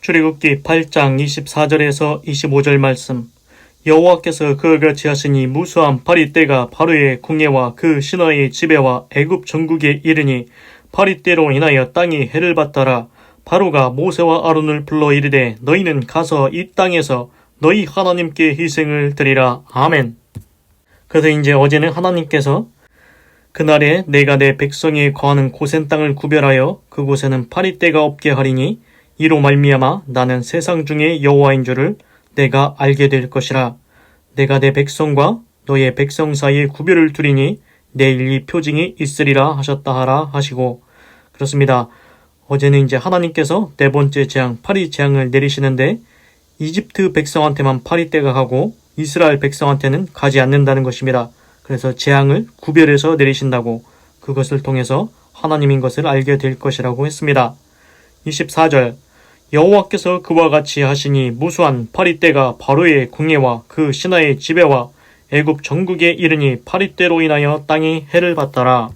출애굽기 8장 24절에서 25절 말씀. 여호와께서 그와 같이 하시니 무수한 파리떼가 바로의 궁예와 그 신하의 지배와 애굽 전국에 이르니 파리떼로 인하여 땅이 해를 받더라. 바로가 모세와 아론을 불러 이르되 너희는 가서 이 땅에서 너희 하나님께 희생을 드리라. 아멘. 그래서 이제 어제는 하나님께서 그날에 내가 내 백성이 거하는 고센 땅을 구별하여 그곳에는 파리떼가 없게 하리니 이로 말미암아 나는 세상 중에 여호와인 줄을 내가 알게 될 것이라. 내가 내 백성과 너의 백성 사이에 구별을 두리니 내일 이 표징이 있으리라 하셨다 하라 하시고. 그렇습니다. 어제는 이제 하나님께서 네 번째 재앙 파리 재앙을 내리시는데 이집트 백성한테만 파리떼가 가고 이스라엘 백성한테는 가지 않는다는 것입니다. 그래서 재앙을 구별해서 내리신다고, 그것을 통해서 하나님인 것을 알게 될 것이라고 했습니다. 24절. 여호와께서 그와 같이 하시니 무수한 파리떼가 바로의 궁예와 그 신하의 지배와 애굽 전국에 이르니 파리떼로 인하여 땅이 해를 받더라.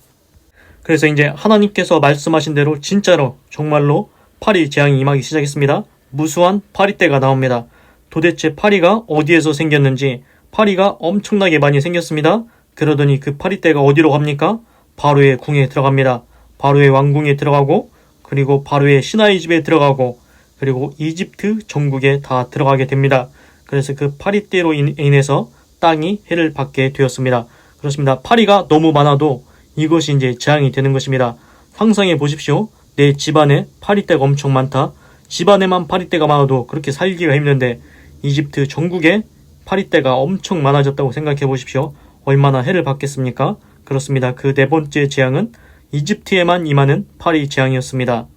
그래서 이제 하나님께서 말씀하신 대로 진짜로 정말로 파리 재앙이 임하기 시작했습니다. 무수한 파리떼가 나옵니다. 도대체 파리가 어디에서 생겼는지, 파리가 엄청나게 많이 생겼습니다. 그러더니 그 파리떼가 어디로 갑니까? 바로의 궁에 들어갑니다. 바로의 왕궁에 들어가고, 그리고 바로의 신하의 집에 들어가고, 그리고 이집트 전국에 다 들어가게 됩니다. 그래서 그 파리떼로 인해서 땅이 해를 받게 되었습니다. 그렇습니다. 파리가 너무 많아도 이것이 이제 재앙이 되는 것입니다. 상상해 보십시오. 내 집안에 파리떼가 엄청 많다. 집안에만 파리떼가 많아도 그렇게 살기가 힘든데 이집트 전국에 파리떼가 엄청 많아졌다고 생각해 보십시오. 얼마나 해를 받겠습니까? 그렇습니다. 그 네 번째 재앙은 이집트에만 임하는 파리 재앙이었습니다.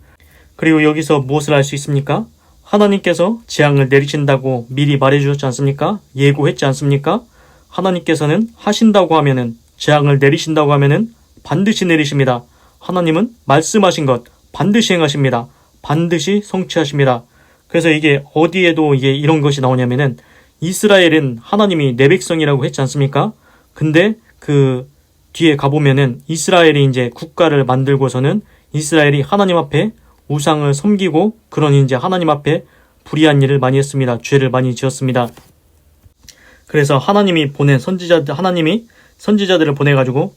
그리고 여기서 무엇을 알 수 있습니까? 하나님께서 재앙을 내리신다고 미리 말해주셨지 않습니까? 예고했지 않습니까? 하나님께서는 하신다고 하면은, 재앙을 내리신다고 하면은 반드시 내리십니다. 하나님은 말씀하신 것 반드시 행하십니다. 반드시 성취하십니다. 그래서 이게 어디에도 이게 이런 것이 나오냐면은 이스라엘은 하나님이 내 백성이라고 했지 않습니까? 근데 그 뒤에 가보면은 이스라엘이 이제 국가를 만들고서는 이스라엘이 하나님 앞에 우상을 섬기고, 그러니 이제 하나님 앞에 불의한 일을 많이 했습니다. 죄를 많이 지었습니다. 그래서 하나님이 선지자들을 보내가지고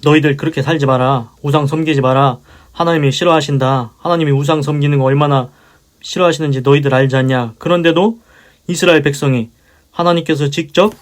너희들 그렇게 살지 마라. 우상 섬기지 마라. 하나님이 싫어하신다. 하나님이 우상 섬기는 거 얼마나 싫어하시는지 너희들 알지 않냐. 그런데도 이스라엘 백성이, 하나님께서 직접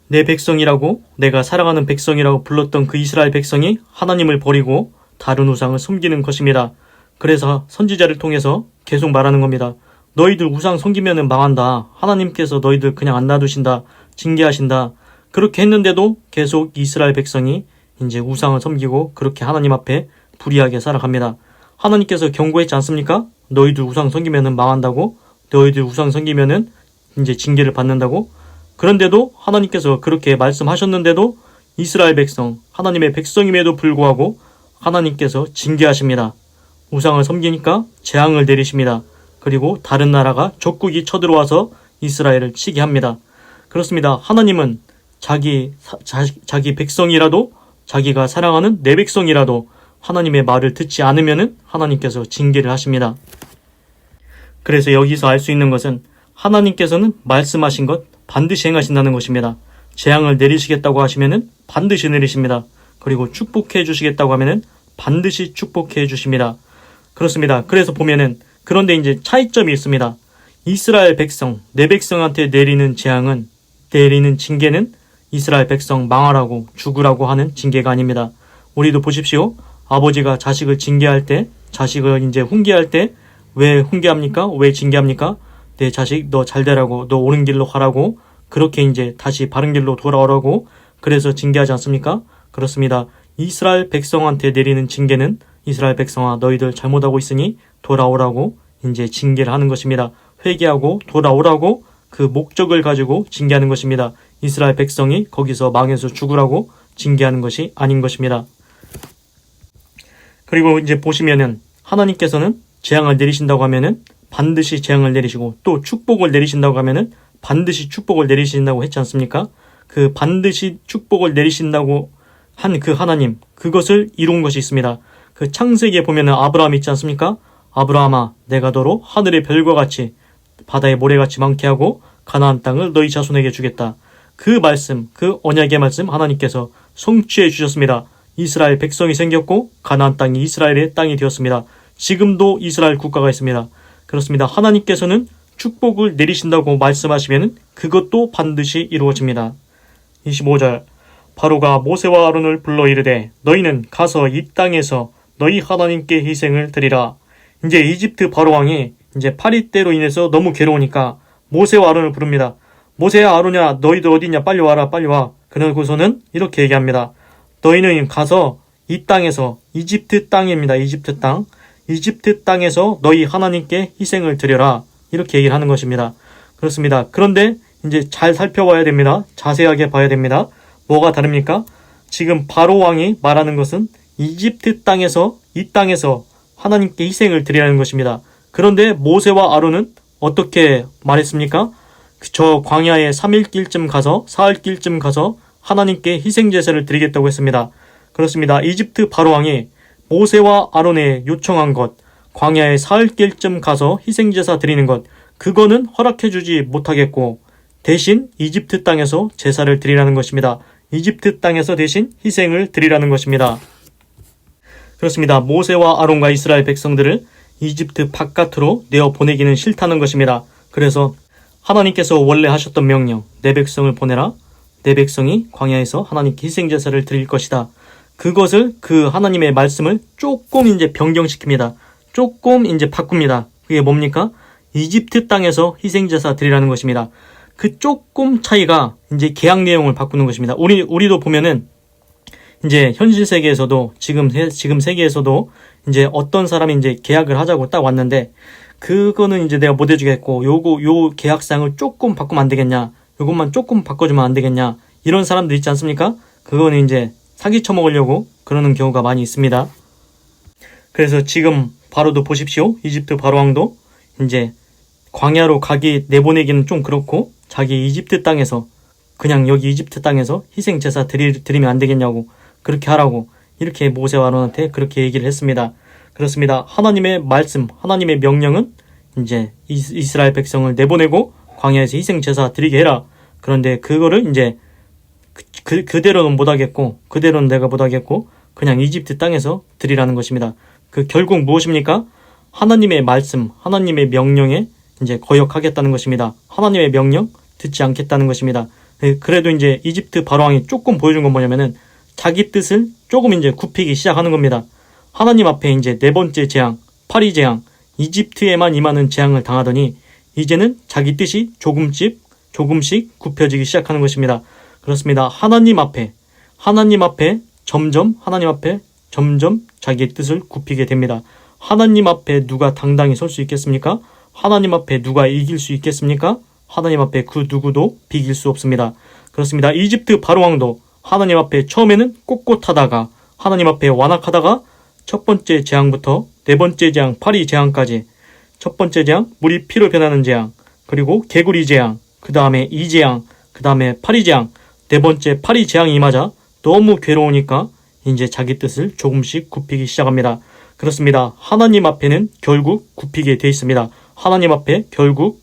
내 백성이라고, 내가 사랑하는 백성이라고 불렀던 그 이스라엘 백성이 하나님을 버리고 다른 우상을 섬기는 것입니다. 그래서 선지자를 통해서 계속 말하는 겁니다. 너희들 우상 섬기면은 망한다. 하나님께서 너희들 그냥 안 놔두신다. 징계하신다. 그렇게 했는데도 계속 이스라엘 백성이 이제 우상을 섬기고 그렇게 하나님 앞에 불의하게 살아갑니다. 하나님께서 경고했지 않습니까? 너희들 우상 섬기면은 망한다고. 너희들 우상 섬기면은 이제 징계를 받는다고. 그런데도 하나님께서 그렇게 말씀하셨는데도 이스라엘 백성, 하나님의 백성임에도 불구하고 하나님께서 징계하십니다. 우상을 섬기니까 재앙을 내리십니다. 그리고 다른 나라가 적국이 쳐들어와서 이스라엘을 치게 합니다. 그렇습니다. 하나님은 자기 백성이라도, 자기가 사랑하는 내 백성이라도 하나님의 말을 듣지 않으면은 하나님께서 징계를 하십니다. 그래서 여기서 알 수 있는 것은 하나님께서는 말씀하신 것 반드시 행하신다는 것입니다. 재앙을 내리시겠다고 하시면은 반드시 내리십니다. 그리고 축복해 주시겠다고 하면은 반드시 축복해 주십니다. 그렇습니다. 그래서 보면은, 그런데 이제 차이점이 있습니다. 이스라엘 백성, 내 백성한테 내리는 징계는 이스라엘 백성 망하라고, 죽으라고 하는 징계가 아닙니다. 우리도 보십시오. 아버지가 자식을 징계할 때, 자식을 이제 훈계할 때 왜 훈계합니까? 왜 징계합니까? 내 자식 너 잘 되라고, 너 옳은 길로 가라고, 그렇게 이제 다시 바른 길로 돌아오라고, 그래서 징계하지 않습니까? 그렇습니다. 이스라엘 백성한테 내리는 징계는 이스라엘 백성아 너희들 잘못하고 있으니 돌아오라고 이제 징계를 하는 것입니다. 회개하고 돌아오라고 그 목적을 가지고 징계하는 것입니다. 이스라엘 백성이 거기서 망해서 죽으라고 징계하는 것이 아닌 것입니다. 그리고 이제 보시면은 하나님께서는 재앙을 내리신다고 하면은 반드시 재앙을 내리시고, 또 축복을 내리신다고 하면은 반드시 축복을 내리신다고 했지 않습니까? 그 반드시 축복을 내리신다고 한 그 하나님, 그것을 이룬 것이 있습니다. 그 창세기에 보면은 아브라함 있지 않습니까? 아브라함아, 내가 너로 하늘의 별과 같이 바다의 모래같이 많게 하고 가나안 땅을 너희 자손에게 주겠다. 그 말씀, 그 언약의 말씀 하나님께서 성취해 주셨습니다. 이스라엘 백성이 생겼고 가나안 땅이 이스라엘의 땅이 되었습니다. 지금도 이스라엘 국가가 있습니다. 그렇습니다. 하나님께서는 축복을 내리신다고 말씀하시면 그것도 반드시 이루어집니다. 25절 바로가 모세와 아론을 불러 이르되 너희는 가서 이 땅에서 너희 하나님께 희생을 드리라. 이제 이집트 바로왕이 이제 파리 때로 인해서 너무 괴로우니까 모세와 아론을 부릅니다. 모세야, 아론야, 너희들 어디냐, 빨리 와라, 빨리 와. 그러고서는 이렇게 얘기합니다. 너희는 가서 이 땅에서, 이집트 땅입니다. 이집트 땅. 이집트 땅에서 너희 하나님께 희생을 드려라. 이렇게 얘기를 하는 것입니다. 그렇습니다. 그런데 이제 잘 살펴봐야 됩니다. 자세하게 봐야 됩니다. 뭐가 다릅니까? 지금 바로 왕이 말하는 것은 이집트 땅에서, 이 땅에서 하나님께 희생을 드리라는 것입니다. 그런데 모세와 아론은 어떻게 말했습니까? 저 광야에 3일 길쯤 가서, 사흘 길쯤 가서 하나님께 희생 제사를 드리겠다고 했습니다. 그렇습니다. 이집트 바로 왕이 모세와 아론에 요청한 것, 광야에 사흘 길쯤 가서 희생 제사 드리는 것, 그거는 허락해 주지 못하겠고 대신 이집트 땅에서 제사를 드리라는 것입니다. 이집트 땅에서 대신 희생을 드리라는 것입니다. 그렇습니다. 모세와 아론과 이스라엘 백성들을 이집트 바깥으로 내어 보내기는 싫다는 것입니다. 그래서 하나님께서 원래 하셨던 명령, 내 백성을 보내라. 내 백성이 광야에서 하나님께 희생제사를 드릴 것이다. 그것을 그 하나님의 말씀을 조금 이제 변경시킵니다. 조금 이제 바꿉니다. 그게 뭡니까? 이집트 땅에서 희생제사 드리라는 것입니다. 그 조금 차이가 이제 계약 내용을 바꾸는 것입니다. 우리도 보면은 이제 현실 세계에서도 지금 세계에서도 이제 어떤 사람이 이제 계약을 하자고 딱 왔는데 그거는 이제 내가 못 해주겠고 요 계약상을 조금 바꾸면 안 되겠냐, 요것만 조금 바꿔주면 안 되겠냐, 이런 사람들 있지 않습니까? 그거는 이제 사기 쳐먹으려고 그러는 경우가 많이 있습니다. 그래서 지금 바로도 보십시오. 이집트 바로왕도 이제 광야로 내보내기는 좀 그렇고 자기 이집트 땅에서 그냥 여기 이집트 땅에서 희생 제사 드리면 안 되겠냐고, 그렇게 하라고 이렇게 모세와 아론한테 그렇게 얘기를 했습니다. 그렇습니다. 하나님의 말씀, 하나님의 명령은 이제 이스라엘 백성을 내보내고 광야에서 희생 제사 드리게 해라. 그런데 그거를 이제 그대로는 못하겠고, 그대로는 내가 못하겠고 그냥 이집트 땅에서 드리라는 것입니다. 그 결국 무엇입니까? 하나님의 말씀, 하나님의 명령에 이제 거역하겠다는 것입니다. 하나님의 명령 듣지 않겠다는 것입니다. 그래도 이제 이집트 바로왕이 조금 보여준 건 뭐냐면은 자기 뜻을 조금 이제 굽히기 시작하는 겁니다. 하나님 앞에 이제 네 번째 재앙, 파리 재앙, 이집트에만 임하는 재앙을 당하더니 이제는 자기 뜻이 조금씩 굽혀지기 시작하는 것입니다. 그렇습니다. 하나님 앞에 점점 자기의 뜻을 굽히게 됩니다. 하나님 앞에 누가 당당히 설 수 있겠습니까? 하나님 앞에 누가 이길 수 있겠습니까? 하나님 앞에 그 누구도 비길 수 없습니다. 그렇습니다. 이집트 바로왕도 하나님 앞에 처음에는 꼿꼿하다가 하나님 앞에 완악하다가 첫 번째 재앙부터 네 번째 재앙, 파리 재앙까지, 첫 번째 재앙, 물이 피로 변하는 재앙, 그리고 개구리 재앙, 그 다음에 이 재앙, 그 다음에 파리 재앙, 네 번째 파리 재앙이 임하자 너무 괴로우니까 이제 자기 뜻을 조금씩 굽히기 시작합니다. 그렇습니다. 하나님 앞에는 결국 굽히게 되어 있습니다. 하나님 앞에 결국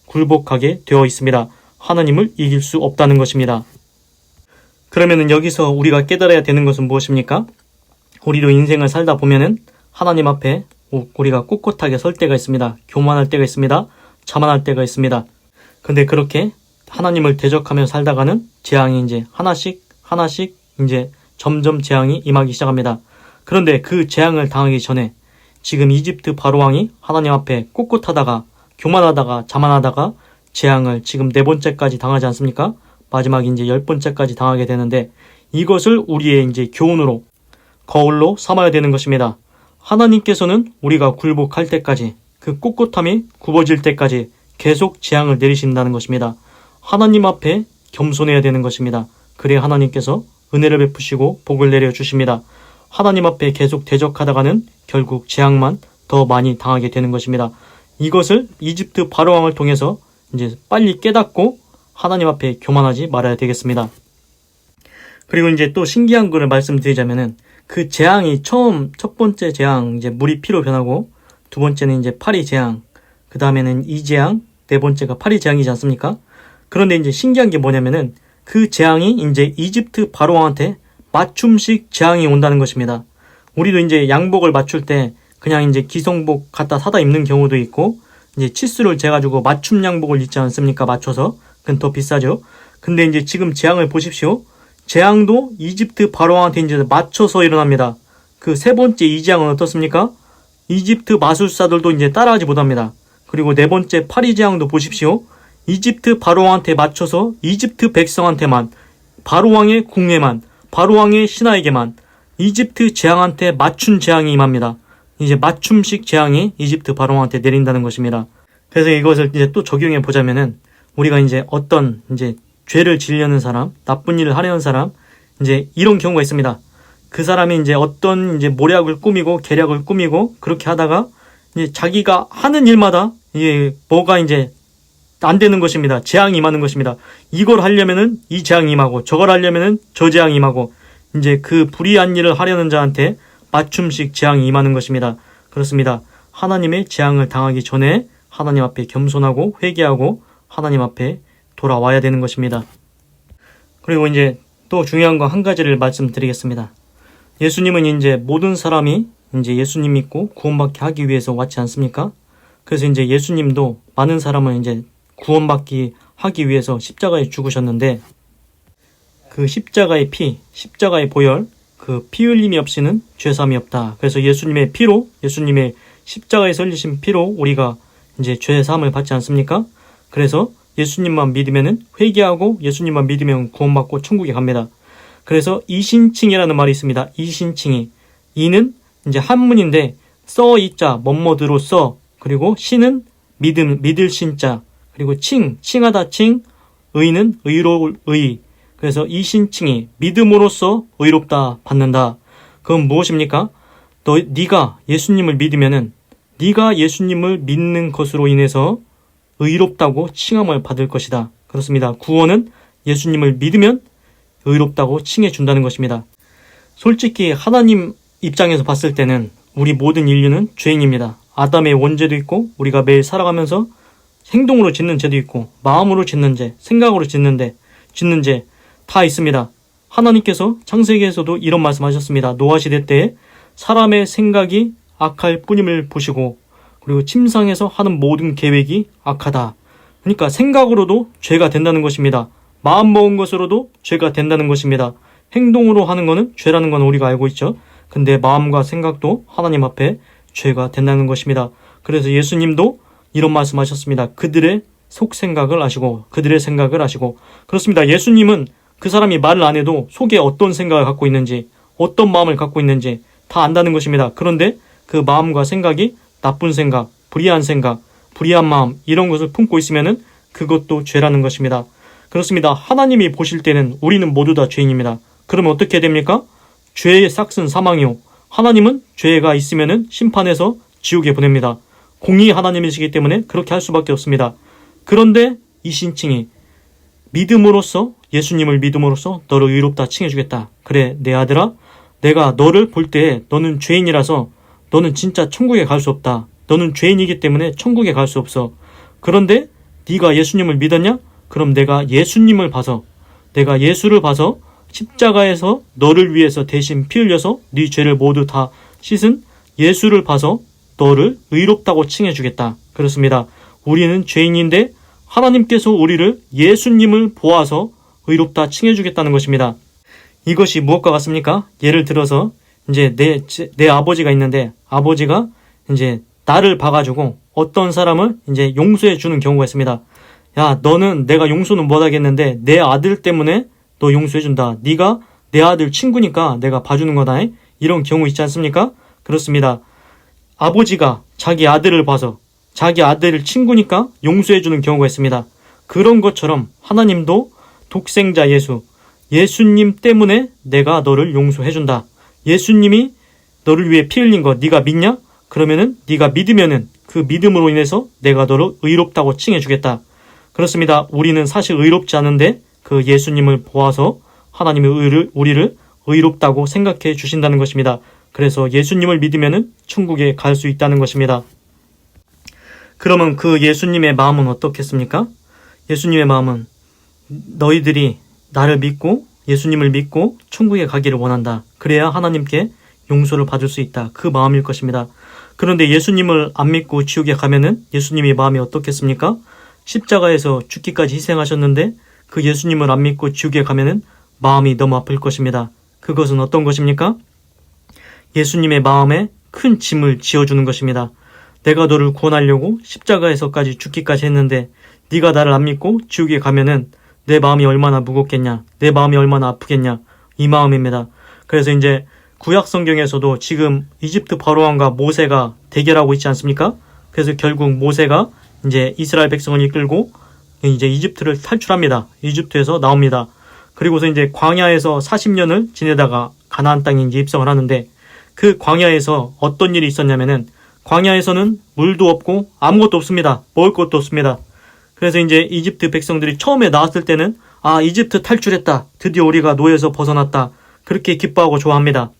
굴복하게 되어 있습니다. 하나님을 이길 수 없다는 것입니다. 그러면은 여기서 우리가 깨달아야 되는 것은 무엇입니까? 우리도 인생을 살다 보면은 하나님 앞에 우리가 꼿꼿하게 설 때가 있습니다. 교만할 때가 있습니다. 자만할 때가 있습니다. 근데 그렇게 하나님을 대적하며 살다가는 재앙이 이제 하나씩 이제 점점 재앙이 임하기 시작합니다. 그런데 그 재앙을 당하기 전에 지금 이집트 바로왕이 하나님 앞에 꼿꼿하다가 교만하다가 자만하다가 재앙을 지금 네 번째까지 당하지 않습니까? 마지막 이제 10번째까지 당하게 되는데 이것을 우리의 이제 교훈으로 거울로 삼아야 되는 것입니다. 하나님께서는 우리가 굴복할 때까지 그 꼿꼿함이 굽어질 때까지 계속 재앙을 내리신다는 것입니다. 하나님 앞에 겸손해야 되는 것입니다. 그래야 하나님께서 은혜를 베푸시고 복을 내려주십니다. 하나님 앞에 계속 대적하다가는 결국 재앙만 더 많이 당하게 되는 것입니다. 이것을 이집트 바로왕을 통해서 이제 빨리 깨닫고 하나님 앞에 교만하지 말아야 되겠습니다. 그리고 이제 또 신기한 거를 말씀드리자면은 그 재앙이 첫 번째 재앙, 이제 물이 피로 변하고 두 번째는 이제 파리 재앙, 그 다음에는 이 재앙, 네 번째가 파리 재앙이지 않습니까? 그런데 이제 신기한 게 뭐냐면은 그 재앙이 이제 이집트 바로왕한테 맞춤식 재앙이 온다는 것입니다. 우리도 이제 양복을 맞출 때 그냥 이제 기성복 갖다 사다 입는 경우도 있고, 이제 치수를 재가지고 맞춤 양복을 입지 않습니까? 맞춰서. 그건 더 비싸죠. 근데 이제 지금 재앙을 보십시오. 재앙도 이집트 바로왕한테 이제 맞춰서 일어납니다. 그 세 번째 이 재앙은 어떻습니까? 이집트 마술사들도 이제 따라하지 못합니다. 그리고 네 번째 파리 재앙도 보십시오. 이집트 바로왕한테 맞춰서 이집트 백성한테만, 바로왕의 궁에만, 바로왕의 신하에게만 이집트 재앙한테 맞춘 재앙이 임합니다. 이제 맞춤식 재앙이 이집트 바로왕한테 내린다는 것입니다. 그래서 이것을 이제 또 적용해 보자면은, 우리가 이제 어떤 이제 죄를 지으려는 사람, 나쁜 일을 하려는 사람, 이제 이런 경우가 있습니다. 그 사람이 이제 어떤 이제 모략을 꾸미고 계략을 꾸미고 그렇게 하다가 이제 자기가 하는 일마다 이게 뭐가 이제 안 되는 것입니다. 재앙이 임하는 것입니다. 이걸 하려면은 이 재앙이 임하고, 저걸 하려면은 저 재앙이 임하고, 이제 그 불의한 일을 하려는 자한테 맞춤식 재앙이 임하는 것입니다. 그렇습니다. 하나님의 재앙을 당하기 전에 하나님 앞에 겸손하고 회개하고 하나님 앞에 돌아와야 되는 것입니다. 그리고 이제 또 중요한 거 한 가지를 말씀드리겠습니다. 예수님은 이제 모든 사람이 이제 예수님 믿고 구원받게 하기 위해서 왔지 않습니까? 그래서 이제 예수님도 많은 사람을 이제 구원받기 하기 위해서 십자가에 죽으셨는데, 그 십자가의 피, 십자가의 보혈, 그 피 흘림이 없이는 죄사함이 없다. 그래서 예수님의 피로, 예수님의 십자가에 설리신 피로 우리가 이제 죄사함을 받지 않습니까? 그래서 예수님만 믿으면은 회개하고 예수님만 믿으면 구원받고 천국에 갑니다. 그래서 이신칭이라는 말이 있습니다. 이신칭이. 이는 이제 한문인데 써이자 뭐뭐드로 써, 그리고 신은 믿을 신자, 그리고 칭하다 칭, 의는 의로울 의. 그래서 이신칭이 믿음으로써 의롭다 받는다. 그건 무엇입니까? 네가 예수님을 믿으면은 네가 예수님을 믿는 것으로 인해서 의롭다고 칭함을 받을 것이다. 그렇습니다. 구원은 예수님을 믿으면 의롭다고 칭해 준다는 것입니다. 솔직히 하나님 입장에서 봤을 때는 우리 모든 인류는 죄인입니다. 아담의 원죄도 있고, 우리가 매일 살아가면서 행동으로 짓는 죄도 있고, 마음으로 짓는 죄, 생각으로 짓는 죄 다 있습니다. 하나님께서 창세기에서도 이런 말씀하셨습니다. 노아 시대 때에 사람의 생각이 악할 뿐임을 보시고, 그리고 침상에서 하는 모든 계획이 악하다. 그러니까 생각으로도 죄가 된다는 것입니다. 마음 먹은 것으로도 죄가 된다는 것입니다. 행동으로 하는 거는 죄라는 건 우리가 알고 있죠. 근데 마음과 생각도 하나님 앞에 죄가 된다는 것입니다. 그래서 예수님도 이런 말씀하셨습니다. 그들의 속생각을 아시고, 그들의 생각을 아시고. 그렇습니다. 예수님은 그 사람이 말을 안 해도 속에 어떤 생각을 갖고 있는지, 어떤 마음을 갖고 있는지 다 안다는 것입니다. 그런데 그 마음과 생각이 나쁜 생각, 불의한 마음, 이런 것을 품고 있으면은 그것도 죄라는 것입니다. 그렇습니다. 하나님이 보실 때는 우리는 모두 다 죄인입니다. 그러면 어떻게 됩니까? 죄의 삭은 사망이요. 하나님은 죄가 있으면은 심판해서 지옥에 보냅니다. 공의 하나님이시기 때문에 그렇게 할 수밖에 없습니다. 그런데 이 신칭이 믿음으로써, 예수님을 믿음으로써 너를 의롭다 칭해주겠다. 그래, 내 아들아, 내가 너를 볼 때 너는 죄인이라서 너는 진짜 천국에 갈 수 없다. 너는 죄인이기 때문에 천국에 갈 수 없어. 그런데 네가 예수님을 믿었냐? 그럼 내가 예수님을 봐서, 내가 예수를 봐서 십자가에서 너를 위해서 대신 피 흘려서 네 죄를 모두 다 씻은 예수를 봐서 너를 의롭다고 칭해주겠다. 그렇습니다. 우리는 죄인인데 하나님께서 우리를 예수님을 보아서 의롭다 칭해주겠다는 것입니다. 이것이 무엇과 같습니까? 예를 들어서 이제 내 아버지가 있는데, 아버지가 이제 나를 봐가지고 어떤 사람을 이제 용서해 주는 경우가 있습니다. 야, 너는 내가 용서는 못하겠는데 내 아들 때문에 너 용서해준다. 네가 내 아들 친구니까 내가 봐주는 거다. 이런 경우 있지 않습니까? 그렇습니다. 아버지가 자기 아들을 봐서 자기 아들을 친구니까 용서해주는 경우가 있습니다. 그런 것처럼 하나님도 독생자 예수님 때문에 내가 너를 용서해준다. 예수님이 너를 위해 피 흘린 거 네가 믿냐? 그러면은 네가 믿으면은 그 믿음으로 인해서 내가 너를 의롭다고 칭해주겠다. 그렇습니다. 우리는 사실 의롭지 않은데 그 예수님을 보아서 하나님의 우리를 의롭다고 생각해 주신다는 것입니다. 그래서 예수님을 믿으면은 천국에 갈 수 있다는 것입니다. 그러면 그 예수님의 마음은 어떻겠습니까? 예수님의 마음은 너희들이 나를 믿고 예수님을 믿고 천국에 가기를 원한다. 그래야 하나님께 용서를 받을 수 있다. 그 마음일 것입니다. 그런데 예수님을 안 믿고 지옥에 가면은 예수님의 마음이 어떻겠습니까? 십자가에서 죽기까지 희생하셨는데 그 예수님을 안 믿고 지옥에 가면은 마음이 너무 아플 것입니다. 그것은 어떤 것입니까? 예수님의 마음에 큰 짐을 지어주는 것입니다. 내가 너를 구원하려고 십자가에서까지 죽기까지 했는데 네가 나를 안 믿고 지옥에 가면은 내 마음이 얼마나 무겁겠냐, 내 마음이 얼마나 아프겠냐, 이 마음입니다. 그래서 이제 구약 성경에서도 지금 이집트 바로왕과 모세가 대결하고 있지 않습니까? 그래서 결국 모세가 이제 이스라엘 백성을 이끌고 이제 이집트를 탈출합니다. 이집트에서 나옵니다. 그리고서 이제 광야에서 40년을 지내다가 가나안 땅에 이제 입성을 하는데 그 광야에서 어떤 일이 있었냐면은 광야에서는 물도 없고 아무것도 없습니다. 먹을 것도 없습니다. 그래서 이제 이집트 백성들이 처음에 나왔을 때는 아, 이집트 탈출했다. 드디어 우리가 노예에서 벗어났다. 그렇게 기뻐하고 좋아합니다.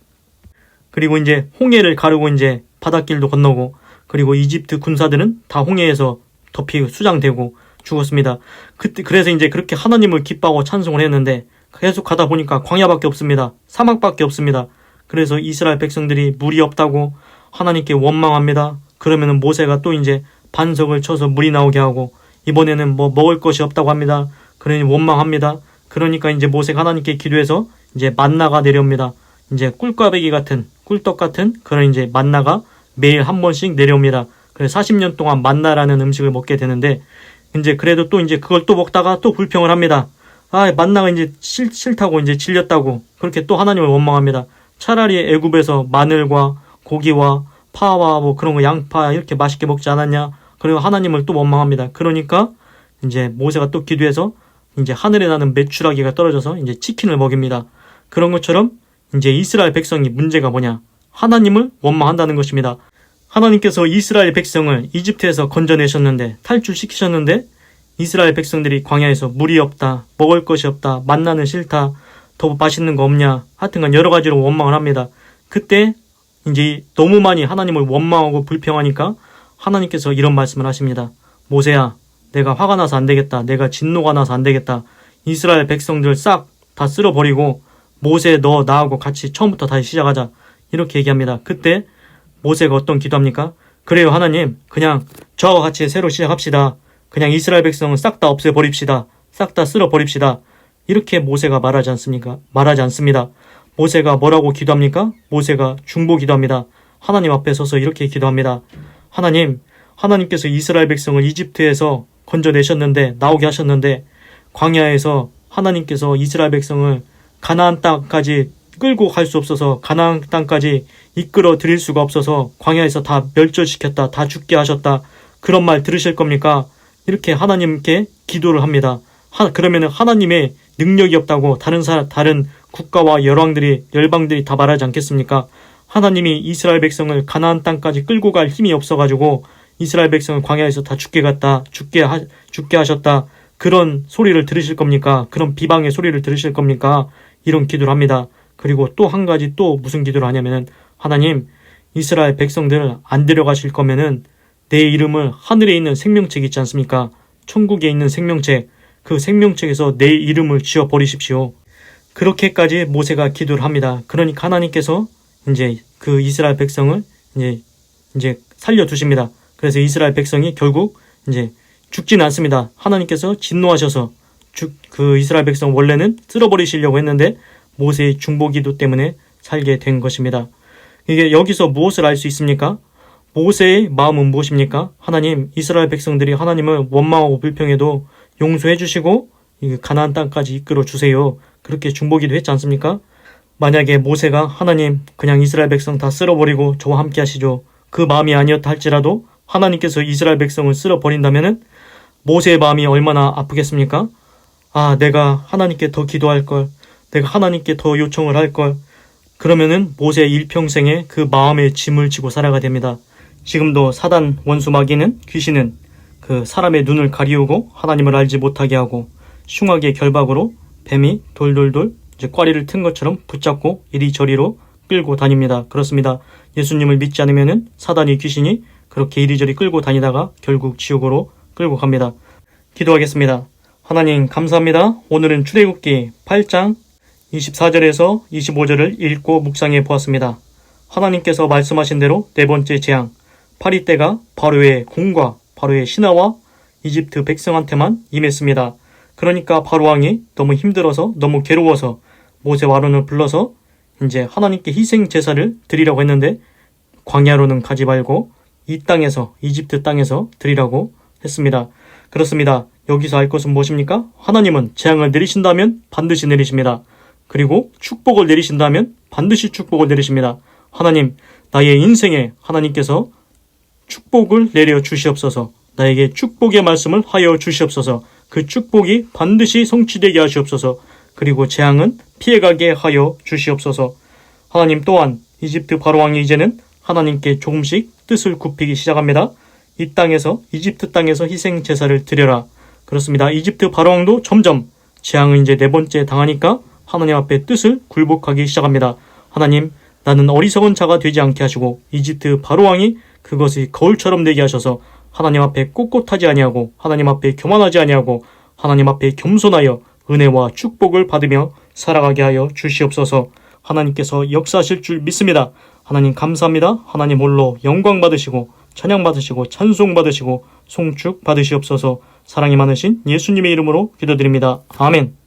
그리고 이제 홍해를 가르고 이제 바닷길도 건너고 그리고 이집트 군사들은 다 홍해에서 덮이 수장되고 죽었습니다. 그래서 이제 그렇게 하나님을 기뻐하고 찬송을 했는데 계속 가다 보니까 광야밖에 없습니다. 사막밖에 없습니다. 그래서 이스라엘 백성들이 물이 없다고 하나님께 원망합니다. 그러면은 모세가 또 이제 반석을 쳐서 물이 나오게 하고 이번에는 뭐 먹을 것이 없다고 합니다. 그러니 원망합니다. 그러니까 이제 모세가 하나님께 기도해서 이제 만나가 내려옵니다. 이제 꿀꽈배기 같은 꿀떡 같은 그런 이제 만나가 매일 한 번씩 내려옵니다. 그래서 40년 동안 만나라는 음식을 먹게 되는데 이제 그래도 또 이제 그걸 또 먹다가 또 불평을 합니다. 아, 만나가 이제 싫다고 이제 질렸다고 그렇게 또 하나님을 원망합니다. 차라리 애굽에서 마늘과 고기와 파와 뭐 그런 거 양파 이렇게 맛있게 먹지 않았냐. 그리고 하나님을 또 원망합니다. 그러니까 이제 모세가 또 기도해서 이제 하늘에 나는 메추라기가 떨어져서 이제 치킨을 먹입니다. 그런 것처럼 이제 이스라엘 백성이 문제가 뭐냐? 하나님을 원망한다는 것입니다. 하나님께서 이스라엘 백성을 이집트에서 건져내셨는데 탈출시키셨는데 이스라엘 백성들이 광야에서 물이 없다, 먹을 것이 없다, 만나는 싫다, 더 맛있는 거 없냐, 하여튼간 여러 가지로 원망을 합니다. 그때 이제 너무 많이 하나님을 원망하고 불평하니까 하나님께서 이런 말씀을 하십니다. 모세야, 내가 화가 나서 안 되겠다. 내가 진노가 나서 안 되겠다. 이스라엘 백성들 싹 다 쓸어버리고 모세 너 나하고 같이 처음부터 다시 시작하자. 이렇게 얘기합니다. 그때 모세가 어떤 기도합니까? 그래요 하나님, 그냥 저와 같이 새로 시작합시다. 그냥 이스라엘 백성은 싹 다 없애버립시다. 싹 다 쓸어버립시다. 이렇게 모세가 말하지 않습니까? 말하지 않습니다. 모세가 뭐라고 기도합니까? 모세가 중보 기도합니다. 하나님 앞에 서서 이렇게 기도합니다. 하나님, 하나님께서 이스라엘 백성을 이집트에서 건져내셨는데 나오게 하셨는데 광야에서 하나님께서 이스라엘 백성을 가나안 땅까지 끌고 갈 수 없어서 가나안 땅까지 이끌어 드릴 수가 없어서 광야에서 다 멸절시켰다. 다 죽게 하셨다. 그런 말 들으실 겁니까? 이렇게 하나님께 기도를 합니다. 그러면 하나님의 능력이 없다고 다른 국가와 열방들이 다 말하지 않겠습니까? 하나님이 이스라엘 백성을 가나안 땅까지 끌고 갈 힘이 없어가지고 이스라엘 백성을 광야에서 다 죽게 하셨다. 그런 소리를 들으실 겁니까? 그런 비방의 소리를 들으실 겁니까? 이런 기도를 합니다. 그리고 또 한 가지 또 무슨 기도를 하냐면은 하나님, 이스라엘 백성들을 안 데려가실 거면은 내 이름을 하늘에 있는 생명책 있지 않습니까? 천국에 있는 생명책, 그 생명책에서 내 이름을 지워 버리십시오. 그렇게까지 모세가 기도를 합니다. 그러니까 하나님께서 이제 그 이스라엘 백성을 이제 살려두십니다. 그래서 이스라엘 백성이 결국 이제 죽지는 않습니다. 하나님께서 진노하셔서 그 이스라엘 백성 원래는 쓸어버리시려고 했는데 모세의 중보기도 때문에 살게 된 것입니다. 이게 여기서 무엇을 알 수 있습니까? 모세의 마음은 무엇입니까? 하나님, 이스라엘 백성들이 하나님을 원망하고 불평해도 용서해 주시고 가나안 땅까지 이끌어 주세요. 그렇게 중보기도 했지 않습니까? 만약에 모세가 하나님, 그냥 이스라엘 백성 다 쓸어버리고 저와 함께 하시죠. 그 마음이 아니었다 할지라도 하나님께서 이스라엘 백성을 쓸어버린다면은 모세의 마음이 얼마나 아프겠습니까? 아, 내가 하나님께 더 기도할 걸, 내가 하나님께 더 요청을 할 걸. 그러면은 모세의 일평생에 그 마음의 짐을 지고 살아가 됩니다. 지금도 사단 원수 마귀는 귀신은 그 사람의 눈을 가리우고 하나님을 알지 못하게 하고 흉악의 결박으로 뱀이 돌돌돌 이제 꽈리를 튼 것처럼 붙잡고 이리저리로 끌고 다닙니다. 그렇습니다. 예수님을 믿지 않으면은 사단이 귀신이 그렇게 이리저리 끌고 다니다가 결국 지옥으로 끌고 갑니다. 기도하겠습니다. 하나님 감사합니다. 오늘은 출애굽기 8장 24절에서 25절을 읽고 묵상해 보았습니다. 하나님께서 말씀하신 대로 네 번째 재앙, 파리 때가 바로의 궁과 바로의 신하와 이집트 백성한테만 임했습니다. 그러니까 바로 왕이 너무 힘들어서 너무 괴로워서 모세와 아론을 불러서 이제 하나님께 희생 제사를 드리라고 했는데 광야로는 가지 말고 이 땅에서 이집트 땅에서 드리라고 했습니다. 그렇습니다. 여기서 알 것은 무엇입니까? 하나님은 재앙을 내리신다면 반드시 내리십니다. 그리고 축복을 내리신다면 반드시 축복을 내리십니다. 하나님, 나의 인생에 하나님께서 축복을 내려 주시옵소서. 나에게 축복의 말씀을 하여 주시옵소서. 그 축복이 반드시 성취되게 하시옵소서. 그리고 재앙은 피해가게 하여 주시옵소서. 하나님 또한 이집트 바로왕이 이제는 하나님께 조금씩 뜻을 굽히기 시작합니다. 이 땅에서 이집트 땅에서 희생 제사를 드려라. 그렇습니다. 이집트 바로왕도 점점 재앙을 이제 네 번째 당하니까 하나님 앞에 뜻을 굴복하기 시작합니다. 하나님, 나는 어리석은 자가 되지 않게 하시고 이집트 바로왕이 그것이 거울처럼 되게 하셔서 하나님 앞에 꼿꼿하지 아니하고 하나님 앞에 교만하지 아니하고 하나님 앞에 겸손하여 은혜와 축복을 받으며 살아가게 하여 주시옵소서. 하나님께서 역사하실 줄 믿습니다. 하나님 감사합니다. 하나님 홀로 영광 받으시고 찬양 받으시고 찬송 받으시고 송축 받으시옵소서. 사랑이 많으신 예수님의 이름으로 기도드립니다. 아멘.